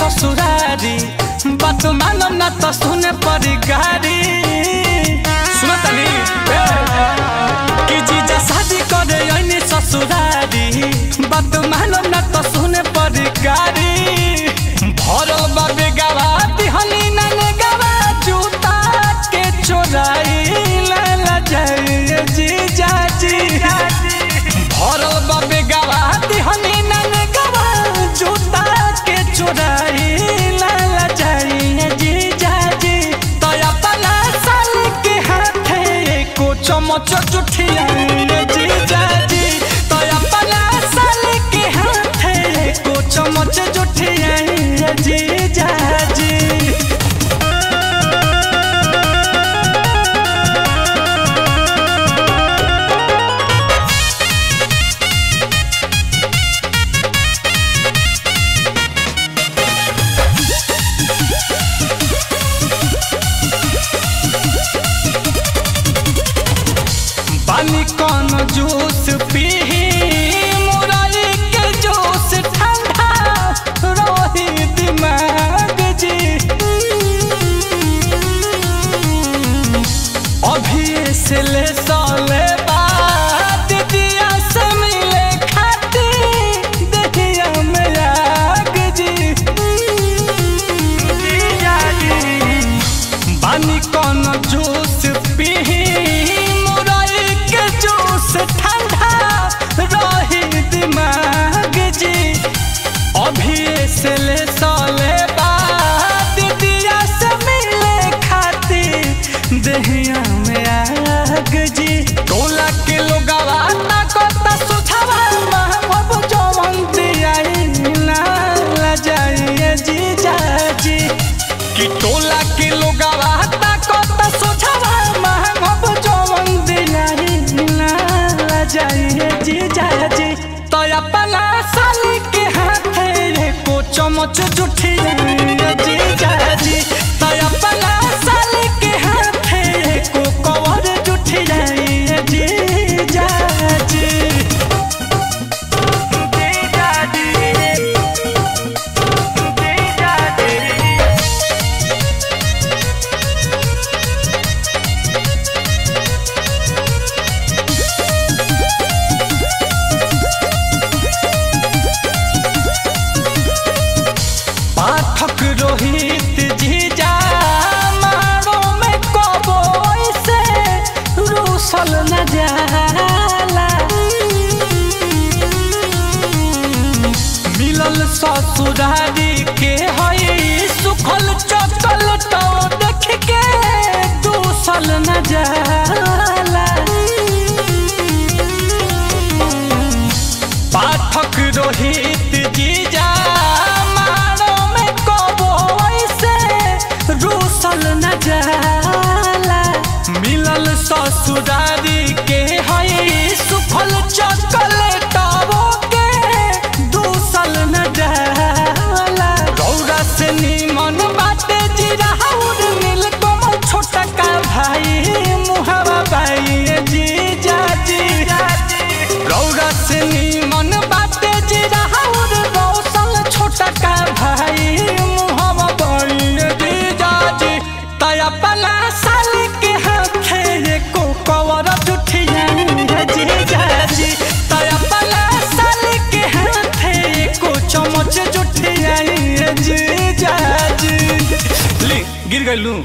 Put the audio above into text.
ससुरारी बात मानम ना तो सुने परी गारी। सुनो तनी कि जीजा शादी करे आईनी ससुरारी बात मानम ना तो सुने परी गारी। भरल बाबे गवा दिहनी नाने गवा जूता के चोराई ला जाए जीजा जी। भरल बाबे गवा दिहनी नाने गवा जूता के चोराई ला जाए जीजा जी। तो अपना साल के हाथे को चमच जुठिया जीजा जी। तो अपना साल के हाथे को चमच जुठिया जीजा जी। पानी कौन जूस पी मुरई के जूस ठंडा रही दिमाग जी। अभी से ले साले बाद दिया से मिले खाती दहिया में आग जी। पानी कौन जूस पी ठंडा रही दिमाग जी। अभी से ले साले बाद दिया से मिले खाती दहिया में आग जी। टोला के लोगवा ताकत सुझावा महबूब जवन दियाई ना जाए जीजा जी। कि टोला के लोगवा ताकत सुझावा महबूब जवन दियाई जाइए जीजा जी। तो अपना साल के हाथे को चमच जुठिया जीजा जी। तो अपना साल के हाथे को कवर जुठिया जीजा जी। जीजा जी जीजा जी। पाठक रोहित जीजा मारो में कबो से रूसल न जाला। मिलल ससुरारी के हई सुखल चकल तो देख के दूसल न जाला। पाठक रोहित जीजा रूसल न जाला। मिलल ससुरारी के हई सुखल चॉकलेटवो के दूसल न जाला। रौरा से निमन बाटे जीरा और नीलकमल छोटा का भाई मुहावा भाई जीजा जी। रौरा से निमन बाटे जीरा और रौसल छोटा का भाई मुहावा भाई अपना साल के हाथे को कवर जुठिया जीजा जी। तो अपना साल के हाथे को चमच जुठिया जीजा जी। गिर गई लू।